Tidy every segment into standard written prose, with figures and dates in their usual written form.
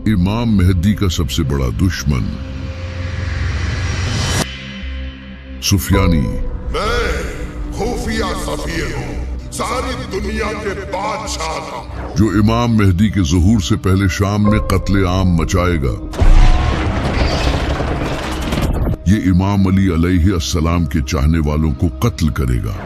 इमाम मेहदी का सबसे बड़ा दुश्मन सुफियानी। मैं खुफिया सफीर हूँ, सारी दुनिया के बादशाह का, जो इमाम मेहदी के ज़ुहूर से पहले शाम में कत्ले आम मचाएगा। ये इमाम अली अलैहि अस्सलाम के चाहने वालों को कत्ल करेगा।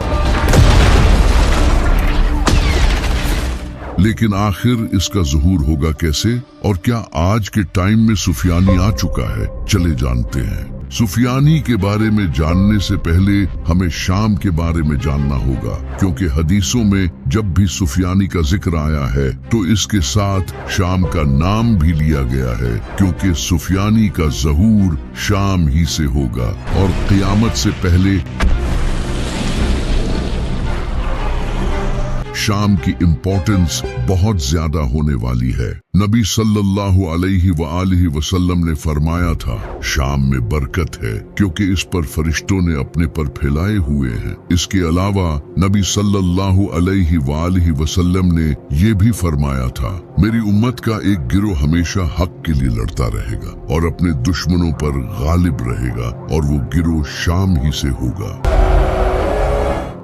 लेकिन आखिर इसका ज़ुहूर होगा कैसे, और क्या आज के टाइम में सुफियानी आ चुका है? चले जानते हैं। सुफियानी के बारे में जानने से पहले हमें शाम के बारे में जानना होगा, क्योंकि हदीसों में जब भी सुफियानी का जिक्र आया है तो इसके साथ शाम का नाम भी लिया गया है, क्योंकि सुफियानी का ज़हूर शाम ही से होगा और क़यामत से पहले शाम की इम्पोर्टेंस बहुत ज्यादा होने वाली है। नबी सल्लल्लाहु अलैहि वआलिहि वसल्लम ने फरमाया था, शाम में बरकत है क्योंकि इस पर फरिश्तों ने अपने पर फैलाए हुए हैं। इसके अलावा नबी सल्लल्लाहु अलैहि वआलिहि वसल्लम ने ये भी फरमाया था, मेरी उम्मत का एक गिरोह हमेशा हक के लिए लड़ता रहेगा और अपने दुश्मनों पर गालिब रहेगा, और वो गिरोह शाम ही से होगा।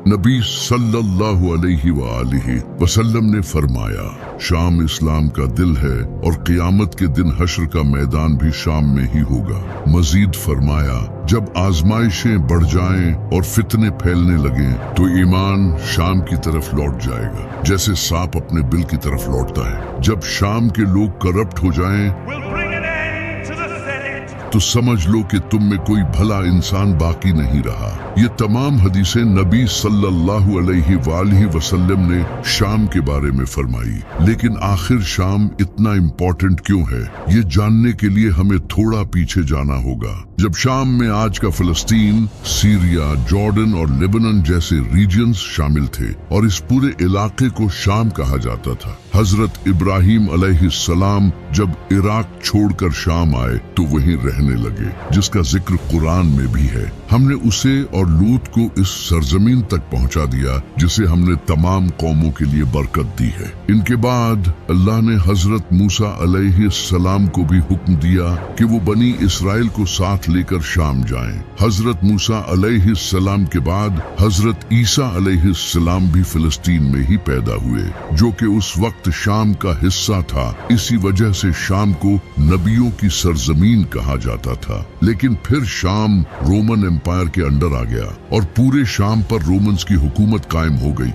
नबी सल्लल्लाहु अलैहि वआलिहि वसल्लम ने फरमाया, शाम इस्लाम का दिल है और क़यामत के दिन हश्र का मैदान भी शाम में ही होगा। मजीद फरमाया, जब आजमाइशें बढ़ जाएं और फितने फैलने लगें तो ईमान शाम की तरफ लौट जाएगा, जैसे सांप अपने बिल की तरफ लौटता है। जब शाम के लोग करप्ट हो जाएं तो समझ लो कि तुम में कोई भला इंसान बाकी नहीं रहा। ये तमाम हदीसें नबी सल्लल्लाहु अलैहि वालिहि वसल्लम ने शाम के बारे में फरमाई। लेकिन आखिर शाम इतना इम्पोर्टेंट क्यों है, ये जानने के लिए हमें थोड़ा पीछे जाना होगा। जब शाम में आज का फिलिस्तीन, सीरिया, जॉर्डन और लेबनान जैसे रीजन्स शामिल थे और इस पूरे इलाके को शाम कहा जाता था। हजरत इब्राहिम अलैहिस्सलाम जब इराक छोड़कर शाम आए तो वहीं रहने लगे, जिसका जिक्र कुरान में भी है। हमने उसे और लूत को इस सरजमीन तक पहुंचा दिया जिसे हमने तमाम कौमों के लिए बरकत दी है। इनके बाद अल्लाह ने हजरत मूसा अलैहिस्सलाम को भी हुक्म दिया कि वो बनी इसराइल को साथ लेकर शाम जाएं। हजरत मूसा अलैहिस्सलाम के बाद हजरत ईसा अलैहिस्सलाम भी फिलिस्तीन में ही पैदा हुए, जो कि उस वक्त शाम का हिस्सा था। इसी वजह से शाम को नबियों की सरजमीन कहा जाता था। लेकिन फिर शाम रोमन एम्पायर के अंडर आ गया और पूरे शाम पर रोमन्स की हुकूमत कायम हो गई।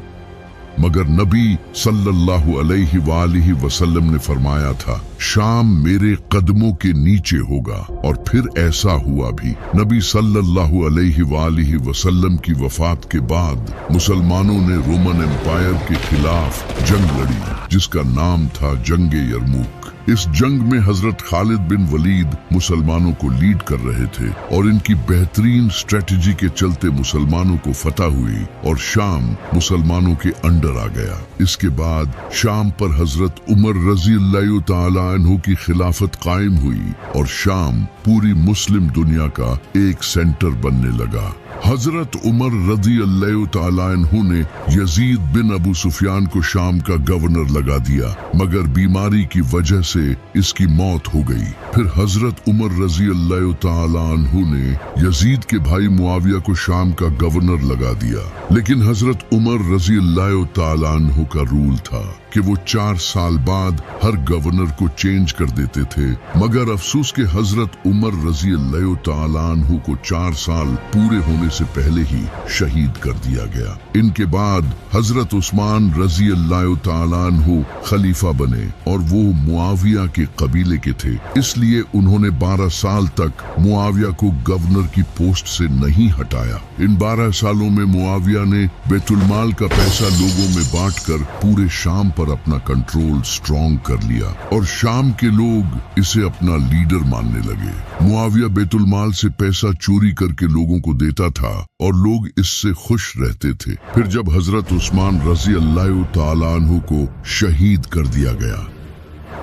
मगर नबी सल्लल्लाहु अलैहि वालिहि वसल्लम ने फरमाया था, शाम मेरे कदमों के नीचे होगा, और फिर ऐसा हुआ भी। नबी सल्लल्लाहु अलैहि वालिहि वसल्लम की वफात के बाद मुसलमानों ने रोमन एम्पायर के खिलाफ जंग लड़ी, जिसका नाम था जंगे यरमूक। इस जंग में हजरत खालिद बिन वलीद मुसलमानों को लीड कर रहे थे और इनकी बेहतरीन स्ट्रेटजी के चलते मुसलमानों को फतह हुई और शाम मुसलमानों के अंडर आ गया। इसके बाद शाम पर हजरत उमर रज़ी अल्लाह तआला अन्हु की खिलाफत कायम हुई और शाम पूरी मुस्लिम दुनिया का एक सेंटर बनने लगा। हजरत उमर रज़ी अल्लाह तआला अन्हु ने यजीद बिन अबू सुफियान को शाम का गवर्नर लगा दिया, मगर बीमारी की वजह से इसकी मौत हो गई। फिर हजरत उमर रज़ी अल्लाह तआला अन्हु ने यजीद के भाई मुआविया को शाम का गवर्नर लगा दिया। लेकिन हजरत उमर रज़ी अल्लाह तआला अन्हु का रूल था कि वो 4 साल बाद हर गवर्नर को चेंज कर देते थे। मगर अफसोस के हजरत उमर रज़ी अल्लाह तआला अन्हु को 4 साल पूरे होने से पहले ही शहीद कर दिया गया। इनके बाद हजरत उस्मान रज़ी अल्लाह तआला अन्हु खलीफा बने और वो मुआविया के कबीले के थे, इसलिए उन्होंने 12 साल तक मुआविया को गवर्नर की पोस्ट से नहीं हटाया। इन 12 सालों में मुआविया ने बैतुलमाल का पैसा लोगों में बांटकर पूरे शाम पर अपना कंट्रोल स्ट्रॉन्ग कर लिया और शाम के लोग इसे अपना लीडर मानने लगे। मुआविया बैतुलमाल से पैसा चोरी करके लोगों को देता था और लोग इससे खुश रहते थे। फिर जब हजरत उस्मान रज़ी अल्लाह तआला अन्हु को शहीद कर दिया गया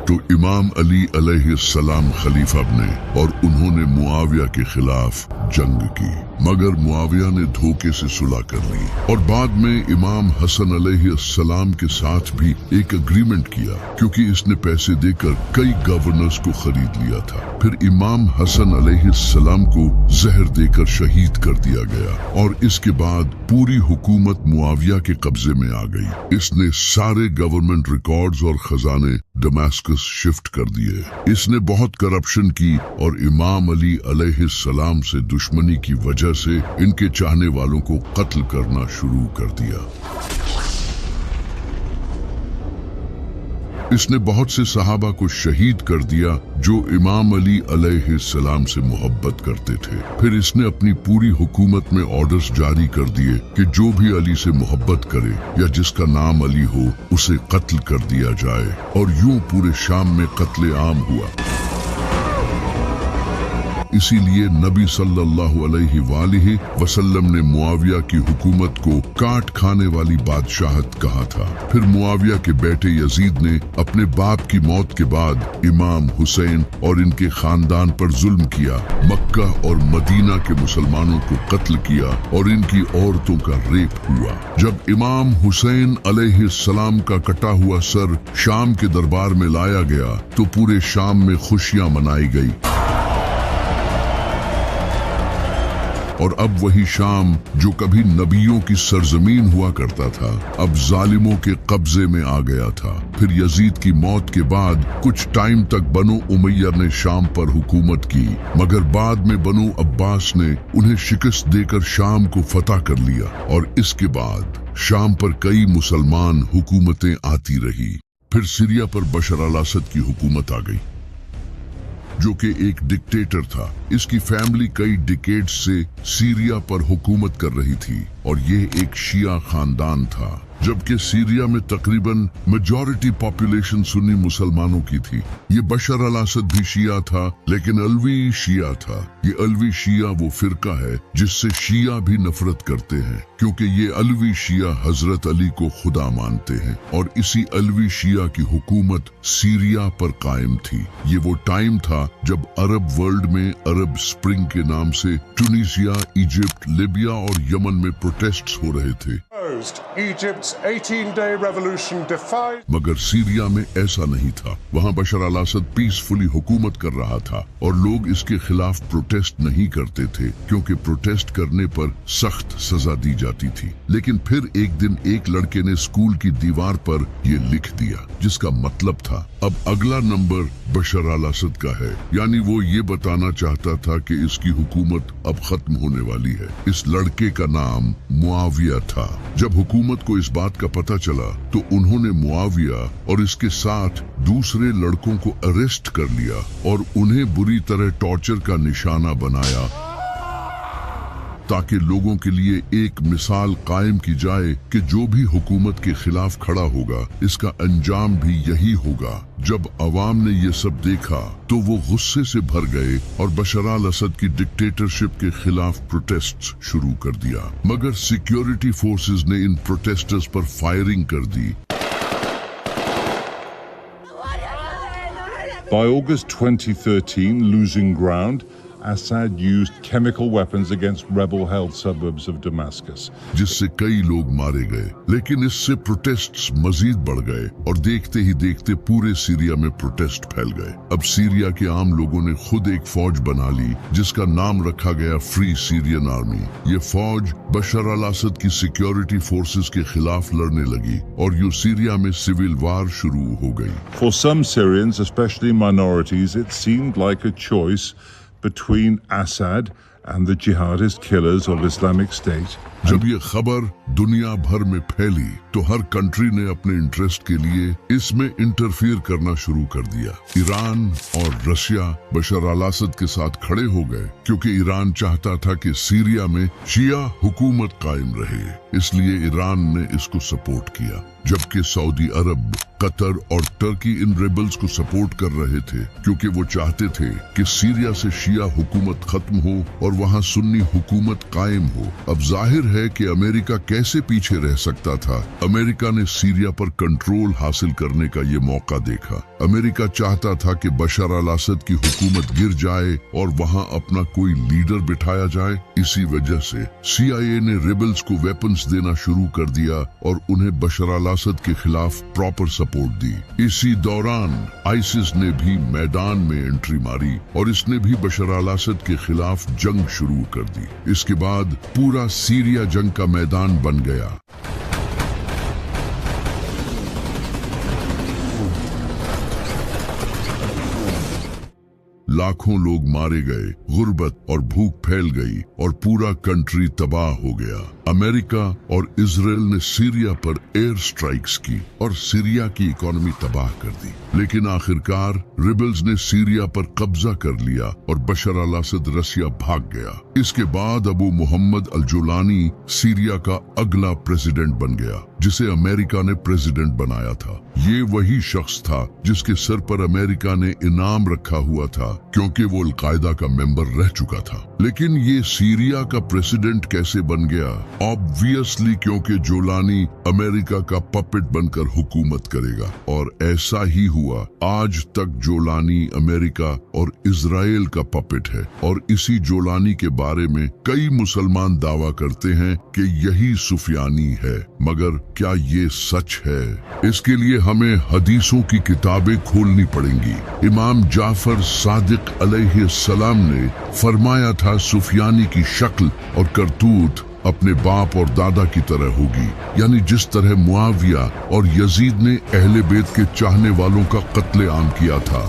तो इमाम अली अलैहिस्सलाम खलीफा बने और उन्होंने मुआविया के खिलाफ जंग की, मगर मुआविया ने धोखे से सुलह कर ली और बाद में इमाम हसन अलैहिस्सलाम के साथ भी एक एग्रीमेंट किया, क्योंकि इसने पैसे देकर कई गवर्नर्स को खरीद लिया था। फिर इमाम हसन अलैहिस्सलाम को जहर देकर शहीद कर दिया गया और इसके बाद पूरी हुकूमत मुआविया के कब्जे में आ गई। इसने सारे गवर्नमेंट रिकॉर्ड्स और खजाने दमास्कस शिफ्ट कर दिए। इसने बहुत करप्शन की और इमाम अली अलैहिस्सलाम से दुश्मनी की वजह से इनके चाहने वालों को कत्ल करना शुरू कर दिया। इसने बहुत से सहाबा को शहीद कर दिया जो इमाम अली अलैहिस्सलाम से मोहब्बत करते थे। फिर इसने अपनी पूरी हुकूमत में ऑर्डर्स जारी कर दिए कि जो भी अली से मोहब्बत करे या जिसका नाम अली हो उसे कत्ल कर दिया जाए, और यूं पूरे शाम में कत्ले आम हुआ। इसीलिए नबी सल्लल्लाहु अलैहि वसल्लम ने मुआविया की हुकूमत को काट खाने वाली बादशाहत कहा था। फिर मुआविया के बेटे यजीद ने अपने बाप की मौत के बाद इमाम हुसैन और इनके खानदान पर जुल्म किया, मक्का और मदीना के मुसलमानों को कत्ल किया और इनकी औरतों का रेप हुआ। जब इमाम हुसैन अलैहिस्सलाम का कटा हुआ सर शाम के दरबार में लाया गया तो पूरे शाम में खुशियां मनाई गई। और अब वही शाम जो कभी नबियों की सरजमीन हुआ करता था अब जालिमों के कब्जे में आ गया था। फिर यजीद की मौत के बाद कुछ टाइम तक बनो उमैया ने शाम पर हुकूमत की, मगर बाद में बनो अब्बास ने उन्हें शिकस्त देकर शाम को फतह कर लिया और इसके बाद शाम पर कई मुसलमान हुकूमतें आती रही। फिर सीरिया पर बशर अल असद की हुकूमत आ गई जो कि एक डिक्टेटर था। इसकी फैमिली कई डिकेड से सीरिया पर हुकूमत कर रही थी और ये एक शिया खानदान था, जबकि सीरिया में तकरीबन मेजॉरिटी पॉपुलेशन सुन्नी मुसलमानों की थी। ये बशर अल असद भी शिया था, लेकिन अलवी शिया था। ये अलवी शिया वो फिरका है जिससे शिया भी नफरत करते हैं, क्योंकि ये अलवी शिया हजरत अली को खुदा मानते हैं और इसी अलवी शिया की हुकूमत सीरिया पर कायम थी। ये वो टाइम था जब अरब वर्ल्ड में अरब स्प्रिंग के नाम से टूनिसिया, इजिप्ट, लीबिया और यमन में प्रोटेस्ट्स हो रहे थे। Egypt's 18-day revolution defied... मगर सीरिया में ऐसा नहीं था। वहाँ बशर अल असद पीसफुली हुकूमत कर रहा था और लोग इसके खिलाफ प्रोटेस्ट नहीं करते थे, क्योंकि प्रोटेस्ट करने पर सख्त सजा दी जाती थी। लेकिन फिर एक दिन एक लड़के ने स्कूल की दीवार पर ये लिख दिया, जिसका मतलब था अब अगला नंबर बशर अल असद का है, यानी वो ये बताना चाहता था कि इसकी हुकूमत अब खत्म होने वाली है। इस लड़के का नाम मुआविया था। जब हुकूमत को इस बात का पता चला तो उन्होंने मुआविया और इसके साथ दूसरे लड़कों को अरेस्ट कर लिया और उन्हें बुरी तरह टॉर्चर का निशाना बनाया, ताकि लोगों के लिए एक मिसाल कायम की जाए कि जो भी हुकूमत के खिलाफ खड़ा होगा इसका अंजाम भी यही होगा। जब अवाम ने ये सब देखा तो वो गुस्से से भर गए और बशर अल असद की डिक्टेटरशिप के खिलाफ प्रोटेस्ट्स शुरू कर दिया, मगर सिक्योरिटी फोर्सेस ने इन प्रोटेस्टर्स पर फायरिंग कर दी। By August 2013, losing ground, Assad used chemical weapons against rebel-held suburbs of Damascus. जिससे कई लोग मारे गए, लेकिन इससे प्रोटेस्ट्स मजीद बढ़ गए और देखते ही देखते पूरे सीरिया में प्रोटेस्ट फैल गए। अब सीरिया के आम लोगों ने खुद एक फौज बना ली जिसका नाम रखा गया फ्री सीरियन आर्मी। ये फौज बशर अल असद की सिक्योरिटी फोर्सेस के खिलाफ लड़ने लगी और यूं सीरिया में सिविल वार शुरू हो गई। For some Syrians, especially minorities, it seemed like a choice between Assad and the jihadist killers of Islamic State. जब ये खबर दुनिया भर में फैली तो हर कंट्री ने अपने इंटरेस्ट के लिए इसमें इंटरफियर करना शुरू कर दिया। ईरान और रशिया बशर अल असद के साथ खड़े हो गए, क्योंकि ईरान चाहता था कि सीरिया में शिया हुकूमत कायम रहे, इसलिए ईरान ने इसको सपोर्ट किया। जबकि सऊदी अरब, कतर और टर्की इन रेबल्स को सपोर्ट कर रहे थे क्योंकि वो चाहते थे कि सीरिया से शिया हुकूमत खत्म हो और वहां सुन्नी हुकूमत कायम हो। अब जाहिर है कि अमेरिका कैसे पीछे रह सकता था। अमेरिका ने सीरिया पर कंट्रोल हासिल करने का ये मौका देखा। अमेरिका चाहता था कि बशर अल असद की हुकूमत गिर जाए और वहां अपना कोई लीडर बिठाया जाए। इसी वजह से CIA ने रेबल्स को वेपन्स देना शुरू कर दिया और उन्हें बशर अल असद के खिलाफ प्रॉपर सपोर्ट दी। इसी दौरान आईसिस ने भी मैदान में एंट्री मारी और इसने भी बशर अल असद के खिलाफ जंग शुरू कर दी। इसके बाद पूरा सीरिया जंग का मैदान बन गया। लाखों लोग मारे गए, गुर्बत और भूख फैल गई और पूरा कंट्री तबाह हो गया। अमेरिका और इजराइल ने सीरिया पर एयर स्ट्राइक्स की और सीरिया की इकोनॉमी तबाह कर दी। लेकिन आखिरकार रिबल्स ने सीरिया पर कब्जा कर लिया और बशर अल असद रसिया भाग गया। इसके बाद अबू मोहम्मद अल जुलानी सीरिया का अगला प्रेसिडेंट बन गया, जिसे अमेरिका ने प्रेसिडेंट बनाया था। ये वही शख्स था जिसके सर पर अमेरिका ने इनाम रखा हुआ था क्योंकि वो अल-कायदा का मेंबर रह चुका था। लेकिन ये सीरिया का प्रेसिडेंट कैसे बन गया? ऑब्वियसली क्योंकि जोलानी अमेरिका का पपेट बनकर हुकूमत करेगा, और ऐसा ही हुआ। आज तक जोलानी अमेरिका और इजराइल का पपेट है और इसी जोलानी के बारे में कई मुसलमान दावा करते हैं कि यही सुफियानी है। मगर क्या ये सच है? इसके लिए हमें हदीसों की किताबें खोलनी पड़ेंगी। इमाम जाफर सादिक अलैहिस्सलाम ने फरमाया था सुफियानी की शक्ल और करतूत अपने बाप और दादा की तरह होगी, यानी जिस तरह मुआविया और यजीद ने अहले बैत के चाहने वालों का कत्ले आम किया था।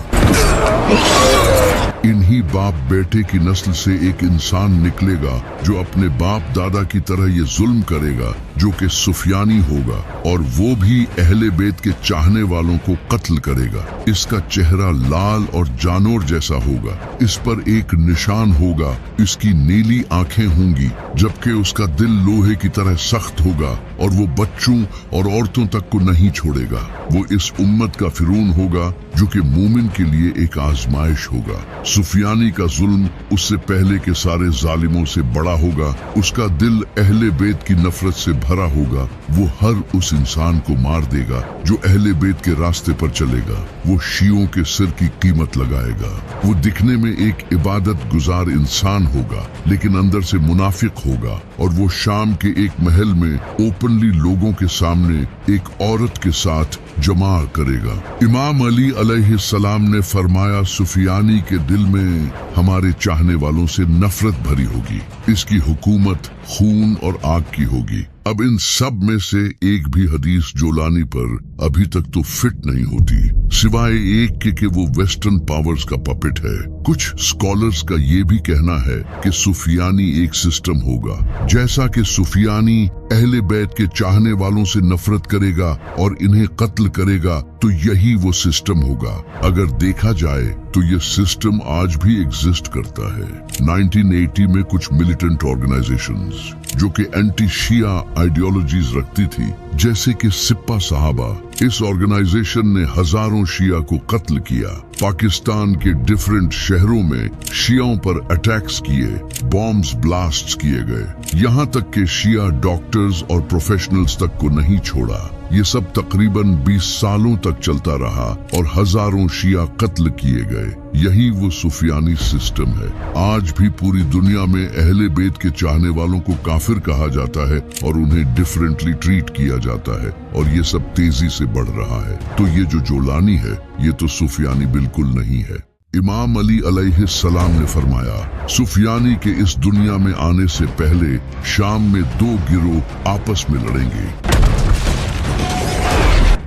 इन्हीं बाप बेटे की नस्ल से एक इंसान निकलेगा जो अपने बाप दादा की तरह ये जुल्म करेगा, जो कि सुफियानी होगा, और वो भी अहले बैत के चाहने वालों को कत्ल करेगा। इसका चेहरा लाल और जानवर जैसा होगा, इस पर एक निशान होगा, इसकी नीली आंखें होंगी, जबकि उसका दिल लोहे की तरह सख्त होगा और वो बच्चों और औरतों तक को नहीं छोड़ेगा। वो इस उम्मत का फिरौन होगा जो कि मोमिन के लिए एक आजमाइश होगा। सुफियानी का जुल्म उससे पहले के सारे जालिमों से बड़ा होगा। उसका दिल अहले बैत की नफरत से भरा होगा। वो हर उस इंसान को मार देगा जो अहले बैत के रास्ते पर चलेगा। वो शियों के सिर की कीमत लगाएगा। वो दिखने में एक इबादत गुजार इंसान होगा, लेकिन अंदर से मुनाफिक होगा, और वो शाम के एक महल में ओपनली लोगों के सामने एक औरत के साथ जमा करेगा। इमाम अली अलैहिस्सलाम ने फरमाया सुफियानी के दिल में हमारे चाहने वालों से नफरत भरी होगी। इसकी हुकूमत खून और आग की होगी। अब इन सब में से एक भी हदीस जोलानी पर अभी तक तो फिट नहीं होती, सिवाय एक के वो वेस्टर्न पावर्स का पपेट है। कुछ स्कॉलर्स का ये भी कहना है कि सुफियानी एक सिस्टम होगा। जैसा कि सुफियानी अहले बैत के चाहने वालों से नफरत करेगा और इन्हें कत्ल करेगा, तो यही वो सिस्टम होगा। अगर देखा जाए तो ये सिस्टम आज भी एग्जिस्ट करता है। 1980 में कुछ मिलिटेंट ऑर्गेनाइजेशंस जो कि एंटी शिया आइडियोलॉजीज रखती थी, जैसे कि सिप्पा साहबा, इस ऑर्गेनाइजेशन ने हजारों शिया को कत्ल किया। पाकिस्तान के डिफरेंट शहरों में शियाओं पर अटैक्स किए, बॉम्ब्स ब्लास्ट्स किए गए। यहाँ तक कि शिया डॉक्टर्स और प्रोफेशनल्स तक को नहीं छोड़ा। ये सब तकरीबन 20 सालों तक चलता रहा और हजारों शिया कत्ल किए गए। यही वो सुफियानी सिस्टम है। आज भी पूरी दुनिया में अहले बैत के चाहने वालों को काफिर कहा जाता है और उन्हें डिफरेंटली ट्रीट किया जाता है, और ये सब तेजी से बढ़ रहा है। तो ये जो जोलानी है, ये तो सुफियानी बिल्कुल नहीं है। इमाम अली अलैहिस्सलाम ने फरमाया सुफियानी के इस दुनिया में आने से पहले शाम में 2 गिरोह आपस में लड़ेंगे,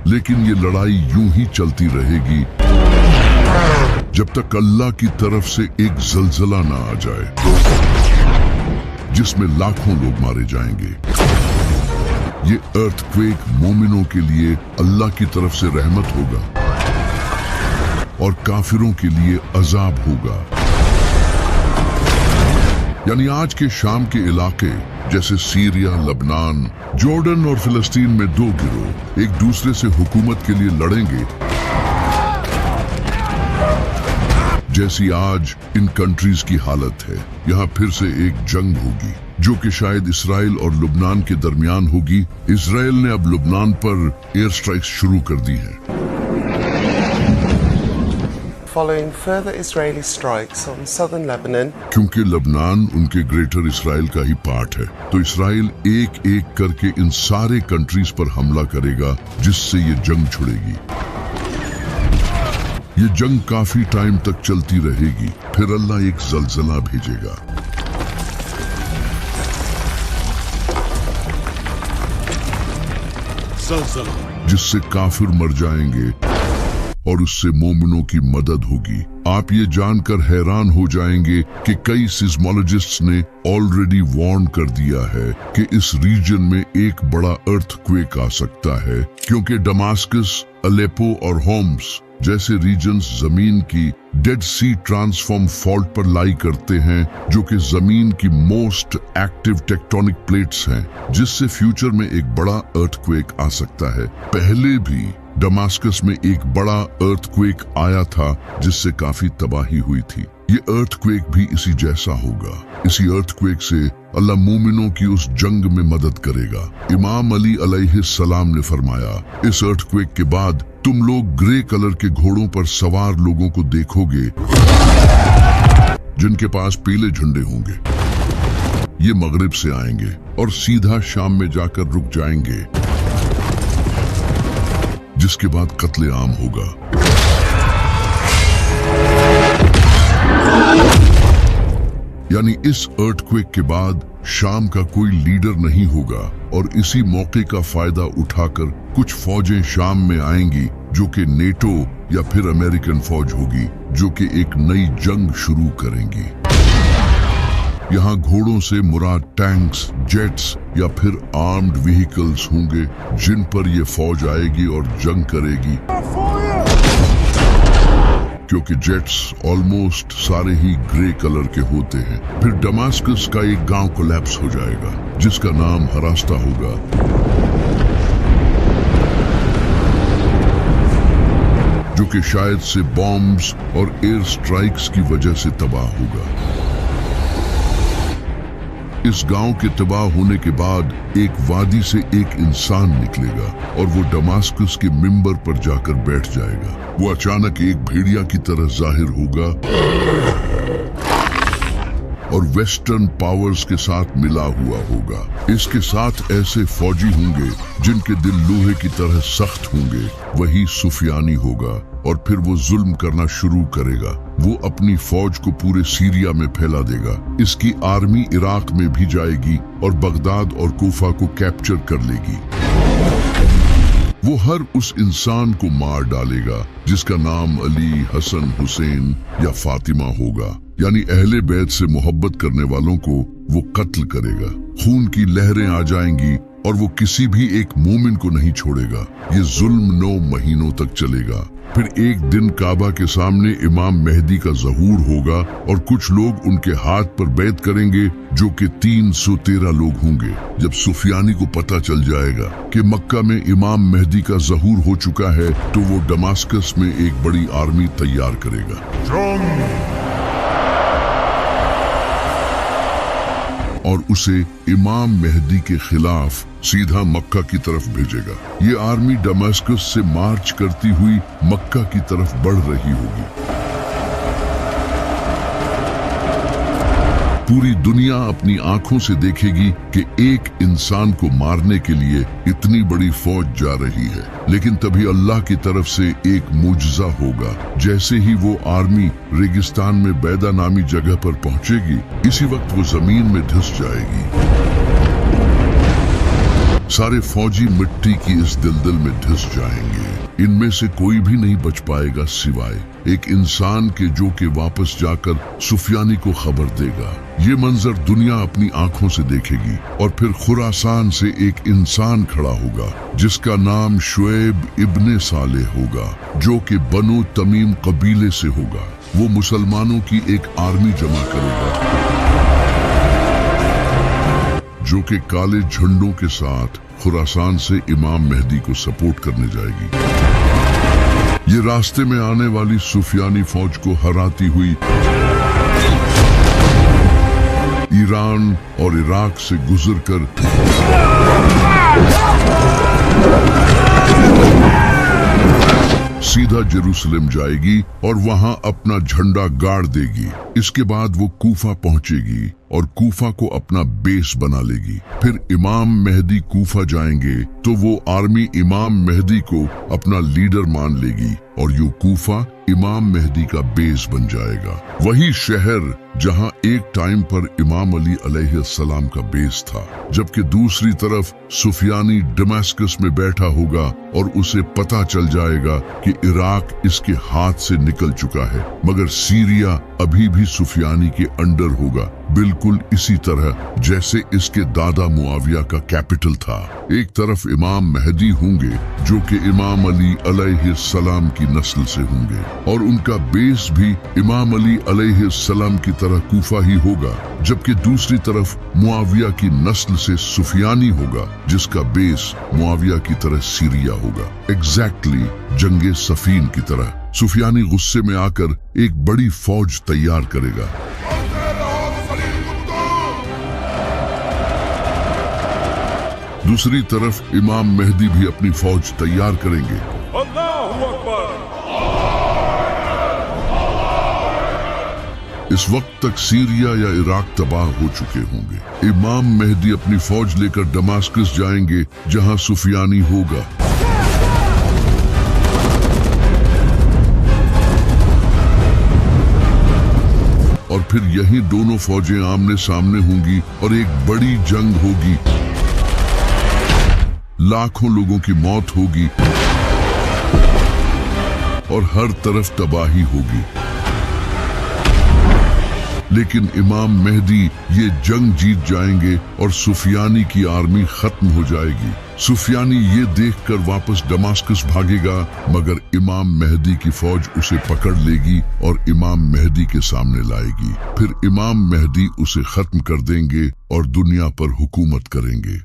लेकिन ये लड़ाई यूं ही चलती रहेगी जब तक अल्लाह की तरफ से एक जलजला ना आ जाए जिसमें लाखों लोग मारे जाएंगे। ये अर्थक्वेक मोमिनों के लिए अल्लाह की तरफ से रहमत होगा और काफिरों के लिए अजाब होगा। यानी आज के शाम के इलाके जैसे सीरिया, लबनान, जॉर्डन और फिलिस्तीन में दो गिरोह एक दूसरे से हुकूमत के लिए लड़ेंगे, जैसी आज इन कंट्रीज की हालत है। यहाँ फिर से एक जंग होगी जो कि शायद इसराइल और लुबनान के दरमियान होगी। इसराइल ने अब लुबनान पर एयर स्ट्राइक्स शुरू कर दी हैं। Following further Israeli strikes on southern Lebanon, क्योंकि लबनान उनके ग्रेटर इसराइल का ही पार्ट है, तो इसराइल एक एक करके इन सारे कंट्रीज पर हमला करेगा, जिससे ये जंग छिड़ेगी। ये जंग काफी टाइम तक चलती रहेगी, फिर अल्लाह एक जलजला भेजेगा। जिससे काफिर मर जाएंगे और उससे मोमिनों की मदद होगी। आप ये जानकर हैरान हो जाएंगे कि कई सिस्मोलॉजिस्ट्स ने ऑलरेडी वार्न कर दिया है कि इस रीजन में एक बड़ा अर्थक्वेक आ सकता है, क्योंकि डमास्कस, अलेपो और होम्स जैसे रीजन्स जमीन की डेड सी ट्रांसफॉर्म फॉल्ट पर लाई करते हैं, जो कि जमीन की मोस्ट एक्टिव टेक्टोनिक प्लेट्स हैं, जिससे फ्यूचर में एक बड़ा अर्थक्वेक आ सकता है। पहले भी डमास्कस में एक बड़ा अर्थक्वेक आया था, जिससे काफी तबाही हुई थी। ये अर्थक्वेक भी इसी जैसा होगा। इसी अर्थक्वेक से अल्लाह मोमिनों की उस जंग में मदद करेगा। इमाम अली अलैहिस्सलाम ने फरमाया, इस अर्थक्वेक के बाद तुम लोग ग्रे कलर के घोड़ों पर सवार लोगों को देखोगे, जिनके पास पीले झंडे होंगे। ये मगरिब से आएंगे और सीधा शाम में जाकर रुक जाएंगे, जिसके बाद कत्ले आम होगा। यानी इस अर्थक्वेक के बाद शाम का कोई लीडर नहीं होगा और इसी मौके का फायदा उठाकर कुछ फौजें शाम में आएंगी, जो कि नेटो या फिर अमेरिकन फौज होगी, जो कि एक नई जंग शुरू करेंगी। यहाँ घोड़ों से मुराद टैंक्स, जेट्स या फिर आर्म्ड व्हीकल्स होंगे, जिन पर ये फौज आएगी और जंग करेगी। क्योंकि जेट्स ऑलमोस्ट सारे ही ग्रे कलर के होते हैं। फिर डमास्कस का एक गांव कोलैप्स हो जाएगा, जिसका नाम हरास्ता होगा, जो कि शायद से बॉम्ब्स और एयर स्ट्राइक्स की वजह से तबाह होगा। इस गांव के तबाह होने के बाद एक वादी से एक इंसान निकलेगा और वो डमास्कस के मिंबर पर जाकर बैठ जाएगा। वो अचानक एक भेड़िया की तरह जाहिर होगा और वेस्टर्न पावर्स के साथ मिला हुआ होगा। इसके साथ ऐसे फौजी होंगे जिनके दिल लोहे की तरह सख्त होंगे। वही सुफियानी होगा और फिर वो जुल्म करना शुरू करेगा। वो अपनी फौज को पूरे सीरिया में फैला देगा। इसकी आर्मी इराक में भी जाएगी और बगदाद और कोफा को कैप्चर कर लेगी। वो हर उस इंसान को मार डालेगा जिसका नाम अली, हसन, हुसैन या फातिमा होगा। यानी अहले बैत से मोहब्बत करने वालों को वो कत्ल करेगा। खून की लहरें आ जाएंगी और वो किसी भी एक मोमिन को नहीं छोड़ेगा। ये जुल्म 9 महीनों तक चलेगा। फिर एक दिन काबा के सामने इमाम मेहदी का ज़हूर होगा और कुछ लोग उनके हाथ पर बैत करेंगे, जो कि 313 लोग होंगे। जब सुफियानी को पता चल जाएगा कि मक्का में इमाम मेहदी का ज़हूर हो चुका है, तो वो डमास्कस में एक बड़ी आर्मी तैयार करेगा और उसे इमाम मेहदी के खिलाफ सीधा मक्का की तरफ भेजेगा। ये आर्मी दमास्कस से मार्च करती हुई मक्का की तरफ बढ़ रही होगी। पूरी दुनिया अपनी आंखों से देखेगी कि एक इंसान को मारने के लिए इतनी बड़ी फौज जा रही है। लेकिन तभी अल्लाह की तरफ से एक मुजज़ा होगा। जैसे ही वो आर्मी रेगिस्तान में बैदा नामी जगह पर पहुंचेगी, इसी वक्त वो जमीन में धंस जाएगी। सारे फौजी मिट्टी की इस दलदल में धंस जाएंगे। इनमें से कोई भी नहीं बच पाएगा सिवाय एक इंसान के, जो कि वापस जाकर सुफियानी को खबर देगा। ये मंजर दुनिया अपनी आंखों से देखेगी और फिर खुरासान से एक इंसान खड़ा होगा जिसका नाम शुएब इब्ने सालेह होगा, जो कि बनो तमीम कबीले से होगा। वो मुसलमानों की एक आर्मी जमा करेगा जो कि काले झंडों के साथ खुरासान से इमाम मेहदी को सपोर्ट करने जाएगी। ये रास्ते में आने वाली सुफियानी फौज को हराती हुई ईरान और इराक से गुजरकर सीधा जेरूसलम जाएगी और वहां अपना झंडा गाड़ देगी। इसके बाद वो कूफा पहुंचेगी और कूफा को अपना बेस बना लेगी। फिर इमाम मेहदी कूफा जाएंगे तो वो आर्मी इमाम मेहदी को अपना लीडर मान लेगी और यूं कूफा इमाम मेहदी का बेस बन जाएगा। वही शहर जहां एक टाइम पर इमाम अली अलैहिस्सलाम का बेस था, जबकि दूसरी तरफ सुफियानी दमास्कस में बैठा होगा और उसे पता चल जाएगा कि इराक इसके हाथ से निकल चुका है, मगर सीरिया अभी भी सुफियानी के अंडर होगा, बिल्कुल इसी तरह जैसे इसके दादा मुआविया का कैपिटल था। एक तरफ इमाम मेहदी होंगे जो कि इमाम अली अलैहिस्सलाम की नस्ल से होंगे और उनका बेस भी इमाम अली अलैहिस्सलाम की तरह कूफा ही होगा, जबकि दूसरी तरफ मुआविया की नस्ल से सुफियानी होगा जिसका बेस मुआविया की तरह सीरिया होगा। एग्जैक्टली जंगे सफीन की तरह सुफियानी गुस्से में आकर एक बड़ी फौज तैयार करेगा। दूसरी तरफ इमाम मेहदी भी अपनी फौज तैयार करेंगे। इस वक्त तक सीरिया या इराक तबाह हो चुके होंगे। इमाम मेहदी अपनी फौज लेकर दमास्कस जाएंगे जहां सुफियानी होगा। और फिर यही दोनों फौजें आमने सामने होंगी और एक बड़ी जंग होगी। लाखों लोगों की मौत होगी और हर तरफ तबाही होगी। लेकिन इमाम मेहदी ये जंग जीत जाएंगे और सुफियानी की आर्मी खत्म हो जाएगी। सुफियानी ये देखकर वापस दमास्कस भागेगा, मगर इमाम मेहदी की फौज उसे पकड़ लेगी और इमाम मेहदी के सामने लाएगी। फिर इमाम मेहदी उसे खत्म कर देंगे और दुनिया पर हुकूमत करेंगे।